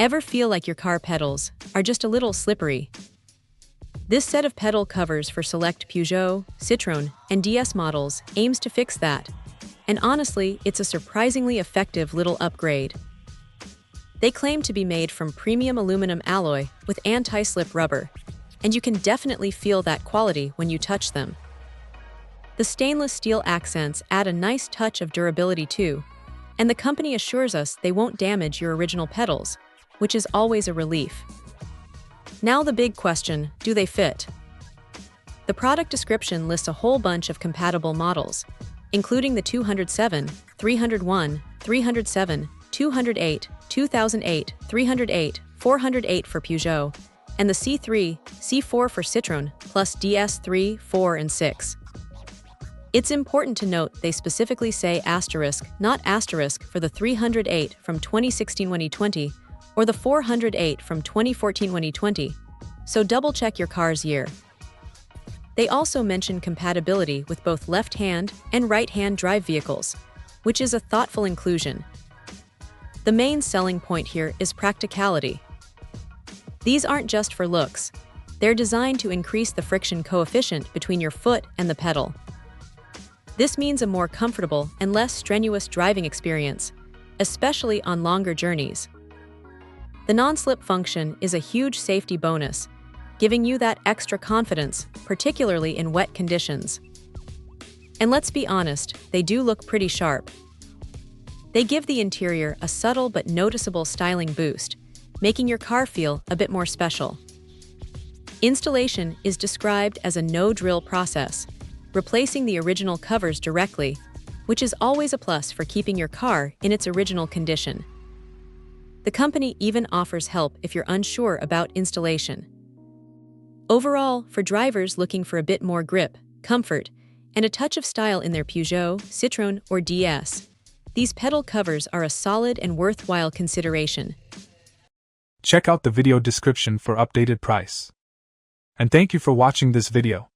Ever feel like your car pedals are just a little slippery? This set of pedal covers for select Peugeot, Citroen, and DS models aims to fix that. And honestly, it's a surprisingly effective little upgrade. They claim to be made from premium aluminum alloy with anti-slip rubber, and you can definitely feel that quality when you touch them. The stainless steel accents add a nice touch of durability too, and the company assures us they won't damage your original pedals, which is always a relief. Now the big question, do they fit? The product description lists a whole bunch of compatible models, including the 207, 301, 307, 208, 2008, 308, 408 for Peugeot, and the C3, C4 for Citroen, plus DS3, 4, and 6. It's important to note they specifically say asterisk, not asterisk for the 308 from 2016-2020 or the 408 from 2014-2020, so double-check your car's year. They also mention compatibility with both left-hand and right-hand drive vehicles, which is a thoughtful inclusion. The main selling point here is practicality. These aren't just for looks. They're designed to increase the friction coefficient between your foot and the pedal. This means a more comfortable and less strenuous driving experience, especially on longer journeys. The non-slip function is a huge safety bonus, giving you that extra confidence, particularly in wet conditions. And let's be honest, they do look pretty sharp. They give the interior a subtle but noticeable styling boost, making your car feel a bit more special. Installation is described as a no-drill process, replacing the original covers directly, which is always a plus for keeping your car in its original condition. The company even offers help if you're unsure about installation. Overall, for drivers looking for a bit more grip, comfort, and a touch of style in their Peugeot, Citroen, or DS, these pedal covers are a solid and worthwhile consideration. Check out the video description for updated price. And thank you for watching this video.